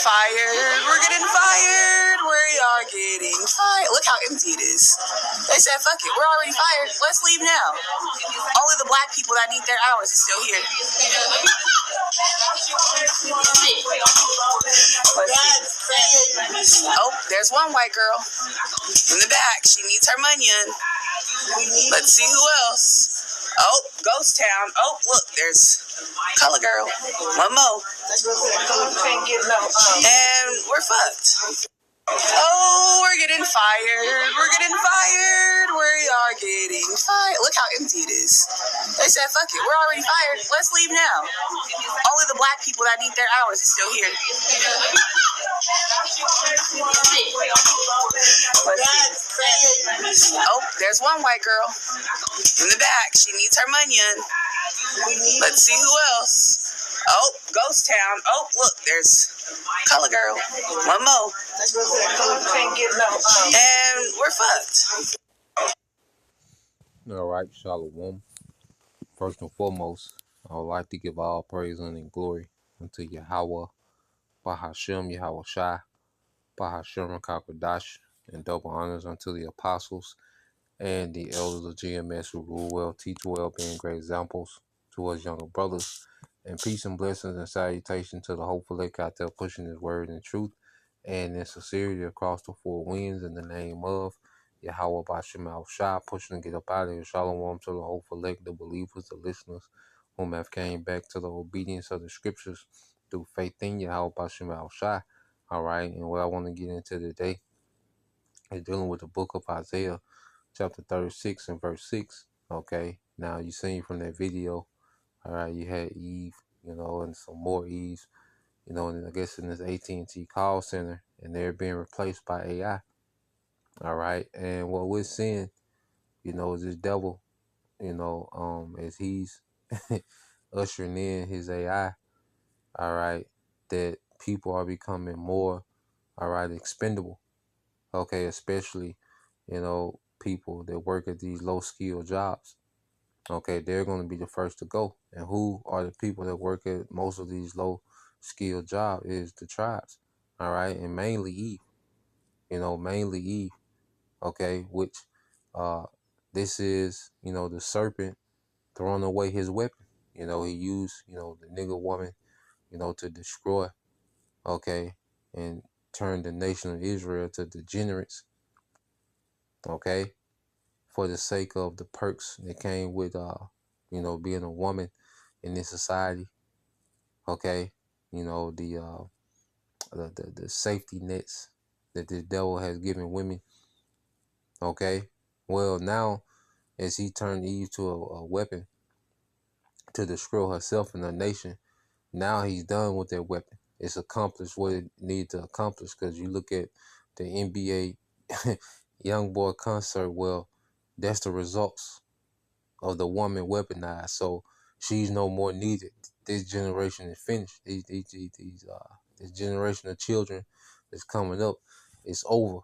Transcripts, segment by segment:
fired. We're getting fired. We are getting fired. Look how empty it is. They said, fuck it. We're already fired. Let's leave now. Only the black people that need their hours is still here. Oh, there's one white girl in the back. She needs her money. Let's see who else. Oh, Ghost Town. Oh, look, there's Color Girl. One more. And we're fucked. Oh, we're getting fired. We're getting fired. We are getting fired. Look how empty it is. They said, fuck it. We're already fired. Let's leave now. Only the black people that need their hours is still here. Oh, there's one white girl in the back. She needs her money. Let's see who else. Oh, Ghost Town. Oh, look, there's Color Girl. One more. And we're fucked. All right, Shalom. First and foremost, I would like to give all praise and glory unto Yahweh, Bahashem, Yahweh Shai, Bahashem, Kakadash, and double honors unto the apostles and the elders of GMS who rule well, teach well, being great examples to us younger brothers. And peace and blessings and salutation to the hopeful elect out there pushing his word in truth and in sincerity across the four winds in the name of Yahweh Bashem Al Shah, pushing to get up out of here. Shalom to the hopeful elect, the believers, the listeners, whom have came back to the obedience of the scriptures through faith in Yahweh Bashem Al Shah. All right, and what I want to get into today is dealing with the book of Isaiah, chapter 36 and verse 6. Okay, now you seen from that video, all right, you had Eve, and some more Eves, and I guess in this AT&T call center, and they're being replaced by AI. All right, and what we're seeing, is this devil, as he's ushering in his AI, all right, that people are becoming more, all right, expendable. Okay, especially, people that work at these low-skilled jobs. Okay, they're going to be the first to go. And who are the people that work at most of these low-skilled jobs is the tribes. All right, and mainly Eve. Mainly Eve. Okay, which this is, the serpent throwing away his weapon. He used, the nigger woman, to destroy, okay, and turn the nation of Israel to degenerates. Okay, for the sake of the perks that came with, being a woman in this society. Okay, the safety nets that the devil has given women. Okay, well now, as he turned Eve to a weapon to destroy herself and her nation, now he's done with that weapon. It's accomplished what it needed to accomplish. Because you look at the NBA YoungBoy concert, well, that's the results of the woman weaponized. So she's no more needed. This generation is finished. This generation of children that's coming up, it's over.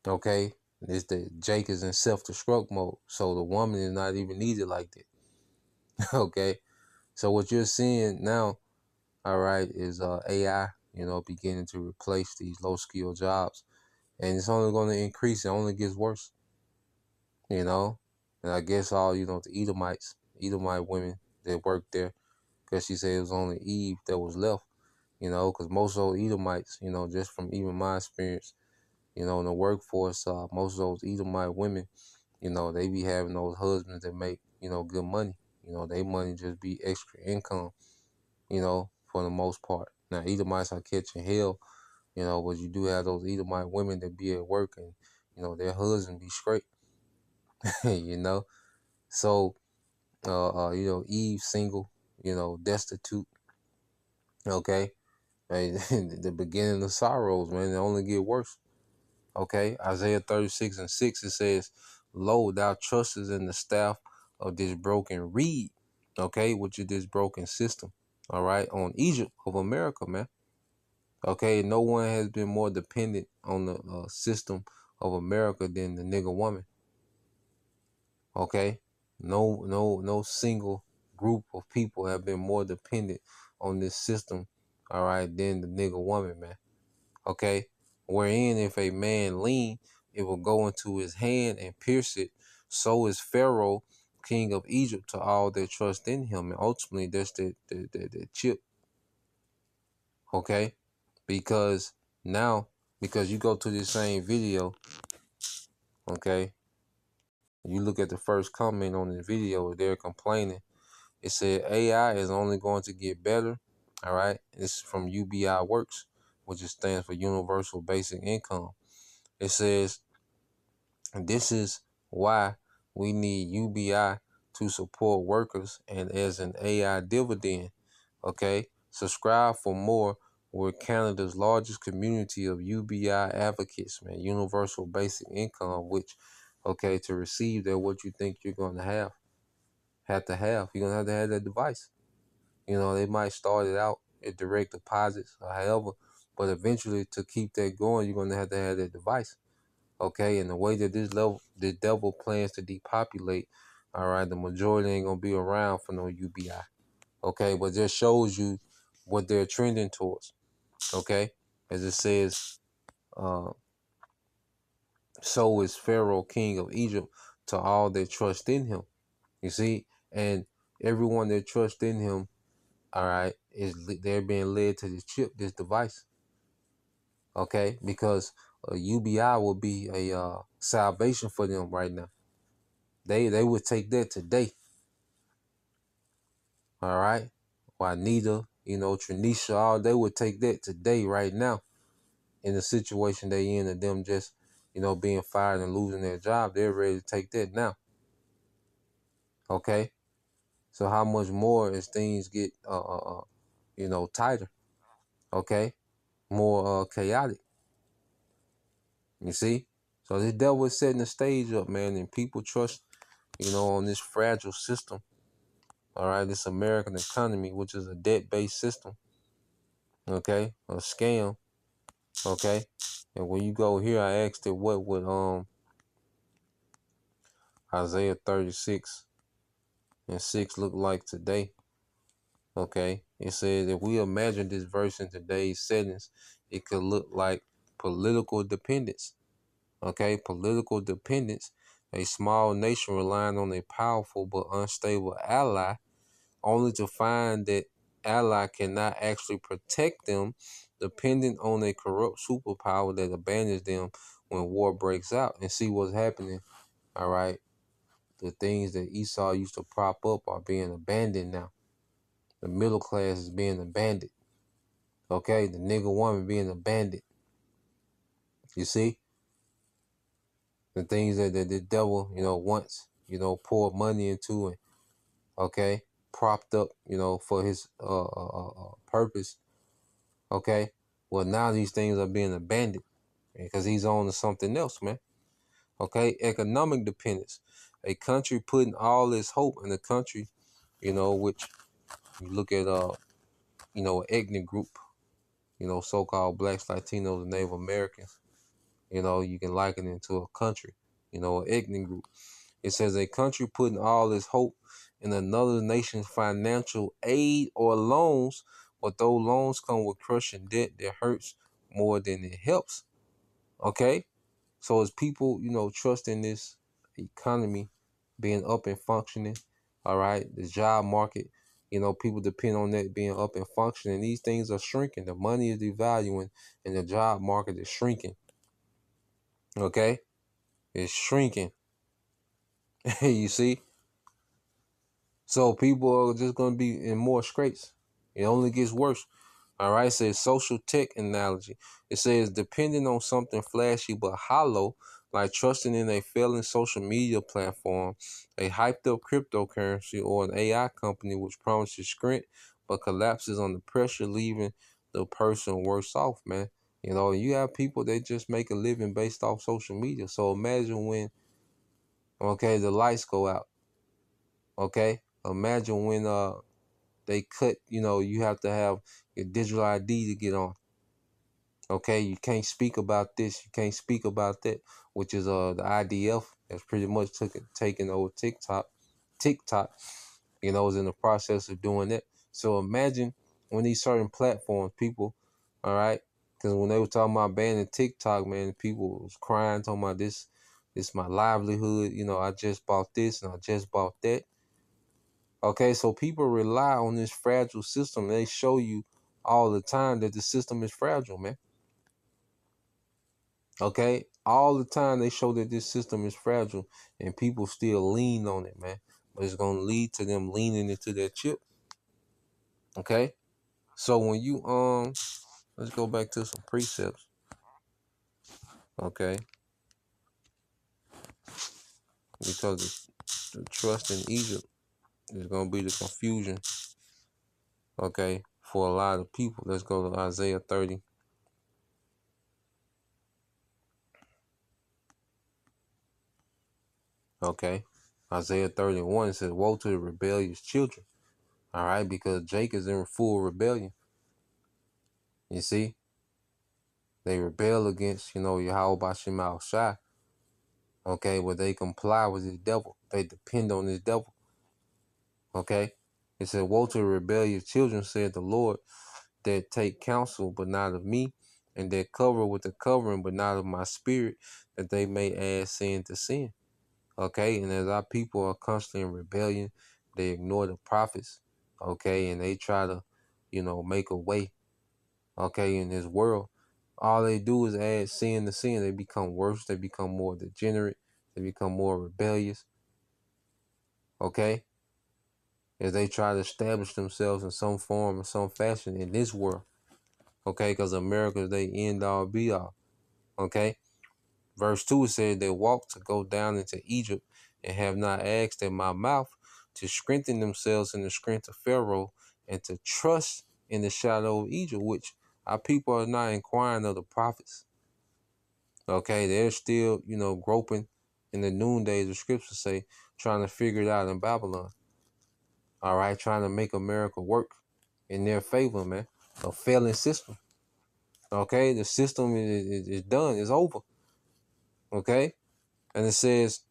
Okay, Jake is in self-destruct mode. So the woman is not even needed like that. Okay, so what you're seeing now, all right, is AI, beginning to replace these low-skilled jobs, and it's only going to increase. It only gets worse. And I guess all, the Edomite women that worked there, because she said it was only Eve that was left, because most of those Edomites, just from even my experience, in the workforce, most of those Edomite women, they be having those husbands that make, good money. They money just be extra income, for the most part. Now, Edomites are catching hell, but you do have those Edomite women that be at work and, their husband be straight. So, Eve single, destitute. Okay. The beginning of sorrows, man, it only get worse. Okay. Isaiah 36 and 6, it says, "Lo, thou trustest in the staff of this broken reed." Okay. Which is this broken system. All right. On Egypt of America, man. Okay. No one has been more dependent on the system of America than the nigger woman. Okay, no single group of people have been more dependent on this system all right, than the nigga woman, man. Okay? Wherein if a man lean, it will go into his hand and pierce it. So is Pharaoh, king of Egypt, to all that trust in him. And ultimately, that's the chip. Okay? Because now, because you go to this same video, okay, you look at the first comment on the video, they're complaining. It said AI is only going to get better. All right. This is from UBI Works, which stands for Universal Basic Income. It says, this is why we need UBI to support workers and as an AI dividend. Okay. Subscribe for more. We're Canada's largest community of UBI advocates, man. Universal Basic Income, which, okay, to receive that, what you think you're going to have to have. You're going to have that device. You know, they might start it out at direct deposits or however, but eventually to keep that going, you're going to have that device. Okay, and the way that the devil plans to depopulate, all right, the majority ain't going to be around for no UBI. Okay, but just shows you what they're trending towards. Okay, as it says, so is Pharaoh, king of Egypt, to all that trust in him. You see, and everyone that trusts in him, all right, they're being led to this chip, this device. Okay, because UBI will be a salvation for them right now. They would take that today. All right, Juanita, you know, Tranisha, all they would take that today, right now, in the situation they in, and them just, you know, being fired and losing their job. They're ready to take that now. Okay, so how much more as things get you know, tighter? Okay, more chaotic. You see? So this devil is setting the stage up, man, and people trust, you know, on this fragile system. All right, this American economy, which is a debt-based system. Okay, a scam. Okay, and when you go here, I asked it what would Isaiah 36:6 look like today. Okay, it says if we imagine this verse in today's settings, it could look like political dependence. Okay, political dependence, a small nation relying on a powerful but unstable ally, only to find that ally cannot actually protect them, dependent on a corrupt superpower that abandons them when war breaks out. And see what's happening. All right, the things that Esau used to prop up are being abandoned now. The middle class is being abandoned. Okay, the nigga woman being abandoned. You see? The things that the devil, you know, once, you know, poured money into and, okay, propped up, you know, for his purpose. Okay, well, now these things are being abandoned because he's on to something else, man. Okay, economic dependence. A country putting all its hope in a country, you know, which you look at, you know, an ethnic group, you know, so-called blacks, Latinos, and Native Americans. You know, you can liken it to a country, you know, an ethnic group. It says a country putting all its hope in another nation's financial aid or loans, but those loans come with crushing debt that hurts more than it helps. Okay? So as people, you know, trust in this economy being up and functioning, all right, the job market, you know, people depend on that being up and functioning. These things are shrinking. The money is devaluing and the job market is shrinking. Okay? It's shrinking. You see? So people are just going to be in more straits. It only gets worse. All right. It says social tech analogy. It says depending on something flashy but hollow, like trusting in a failing social media platform, a hyped up cryptocurrency, or an AI company which promises strength but collapses under pressure, leaving the person worse off, man. You know, you have people that just make a living based off social media. So imagine when, okay, the lights go out. Okay, imagine when they cut, you know, you have to have your digital ID to get on. Okay, you can't speak about this, you can't speak about that, which is the IDF that's pretty much taking over TikTok, you know, is in the process of doing that. So imagine when these certain platforms, people, all right, because when they were talking about banning TikTok, man, people was crying, talking about this my livelihood. You know, I just bought this and I just bought that. Okay, so people rely on this fragile system. They show you all the time that the system is fragile, man. Okay, all the time they show that this system is fragile, and people still lean on it, man. But it's gonna lead to them leaning into their chip. Okay, so when you let's go back to some precepts. Okay, because the trust in Egypt is gonna be the confusion. Okay, for a lot of people. Let's go to Isaiah 30. Okay, Isaiah 31 says, "Woe to the rebellious children." All right, because Jake is in full rebellion. You see, they rebel against, Yahweh Bashim Al Shai. Okay, but they comply with this devil. They depend on this devil. Okay, it said, "Woe to the rebellious children," said the Lord, "that take counsel, but not of me, and that cover with the covering, but not of my spirit, that they may add sin to sin." Okay, and as our people are constantly in rebellion, they ignore the prophets. Okay, and they try to, make a way. Okay, in this world, all they do is add sin to sin. They become worse. They become more degenerate. They become more rebellious. Okay, as they try to establish themselves in some form or some fashion in this world. Okay, because America is they end all be all. Okay, verse 2 said they walked to go down into Egypt and have not asked at my mouth to strengthen themselves in the strength of Pharaoh and to trust in the shadow of Egypt, which our people are not inquiring of the prophets. Okay, they're still, groping in the noondays, the scriptures say, trying to figure it out in Babylon. All right, trying to make America work in their favor, man. A failing system. Okay, the system is done, it's over. Okay, and it says,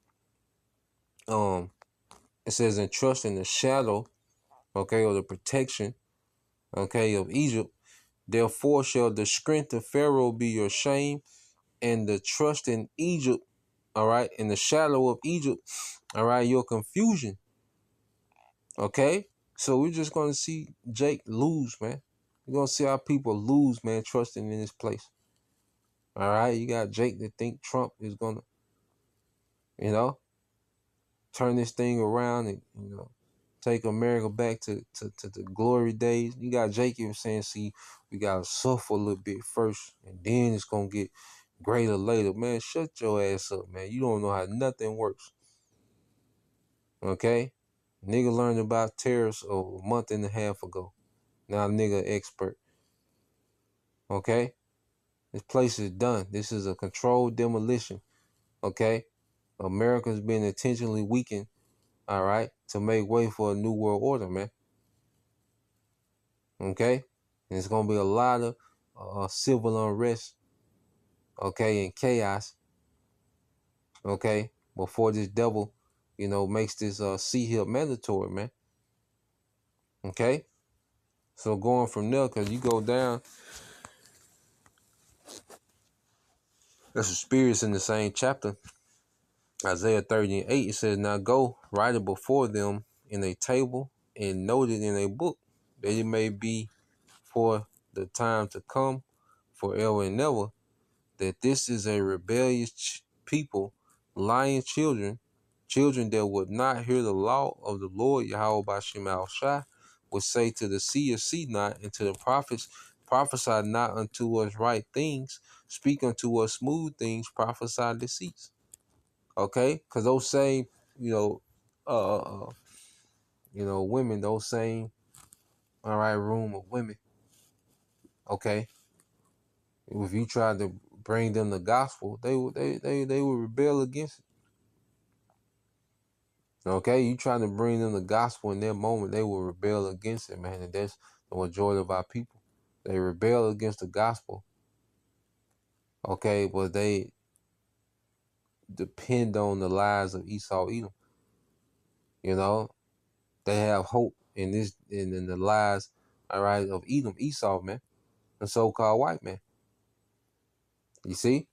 "And trust in the shadow, okay, or the protection, okay, of Egypt. Therefore shall the strength of Pharaoh be your shame, and the trust in Egypt, all right, in the shadow of Egypt, all right, your confusion." Okay, so we're just gonna see Jake lose, man. We're gonna see our people lose, man, trusting in this place. All right, you got Jake that think Trump is gonna, turn this thing around and take America back to the glory days. You got Jake even saying, "See, we gotta suffer a little bit first, and then it's gonna get greater later." Man, shut your ass up, man. You don't know how nothing works. Okay, nigga learned about tariffs a month and a half ago. Now nigga expert. Okay, this place is done. This is a controlled demolition. Okay, America's been intentionally weakened. All right, to make way for a new world order, man. Okay, and it's gonna be a lot of civil unrest, okay, and chaos, okay, before this devil, makes this sea hill mandatory, man. Okay, so going from there, because you go down, there's some spirits in the same chapter, Isaiah 30:8. It says, "Now go, write it before them in a table, and note it in a book, that it may be for the time to come, forever and ever, that this is a rebellious people, lying children, children that would not hear the law of the Lord Yahweh Bashim Al Shai, would say to the seer, see not, and to the prophets, prophesy not unto us right things, speak unto us smooth things, prophesy deceits." Okay, because those same, uh, uh, women, those same, all right, room of women. Okay, if you tried to bring them the gospel, they would rebel against it. Okay, you trying to bring them the gospel in their moment, they will rebel against it, man. And that's the majority of our people. They rebel against the gospel. Okay, but they depend on the lies of Esau Edom. They have hope in this in the lies, all right, of Edom, Esau, man, the so-called white man. You see?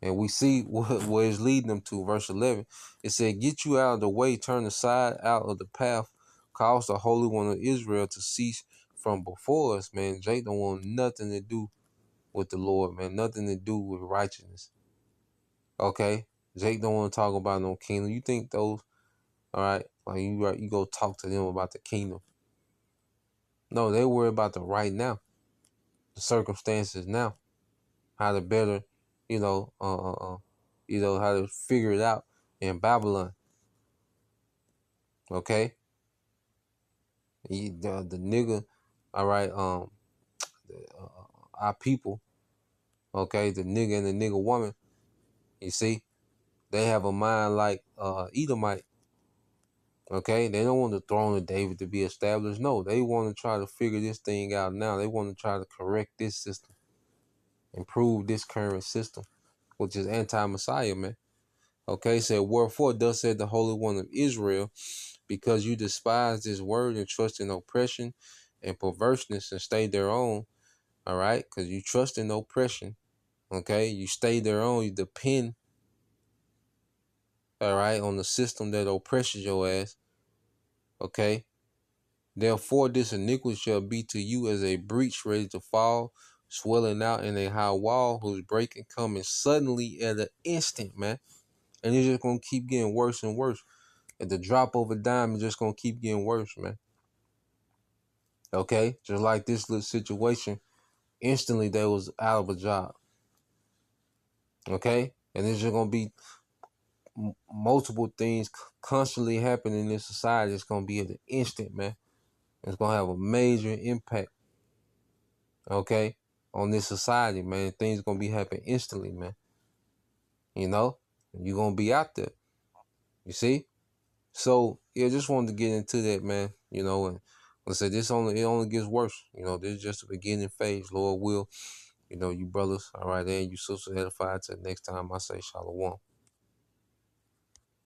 And we see where it's leading them to. Verse 11, it said, get you out of the way, turn aside out of the path, cause the Holy One of Israel to cease from before us, man. Jake don't want nothing to do with the Lord, man. Nothing to do with righteousness. Okay? Jake don't want to talk about no kingdom. You think those, all right, like you go talk to them about the kingdom. No, they worry about the right now, the circumstances now, how to better, how to figure it out in Babylon. Okay? The nigga, all right, our people, okay, the nigga and the nigga woman, you see, they have a mind like Edomite. Okay, they don't want the throne of David to be established. No, they want to try to figure this thing out now. They want to try to correct this system, improve this current system, which is anti-Messiah, man. Okay, said, wherefore thus said the Holy One of Israel, because you despise this word and trust in oppression and perverseness and stay their own, all right, because you trust in oppression, okay, you stay their own, you depend, all right, on the system that oppresses your ass, okay. Therefore, this iniquity shall be to you as a breach ready to fall, swelling out in a high wall, whose breaking coming suddenly at an instant, man. And it's just going to keep getting worse and worse. At the drop of a dime, it's just going to keep getting worse, man. Okay? Just like this little situation, instantly they was out of a job. Okay? And it's just going to be multiple things constantly happening in this society. It's going to be at an instant, man. It's going to have a major impact, okay, on this society, man. Things going to be happening instantly, man. You know? You're going to be out there. You see? So, yeah, just wanted to get into that, man. You know, and like I said, it only gets worse. You know, this is just the beginning phase. Lord will, you brothers, all right, and you sisters edified. Till next time, I say shalom.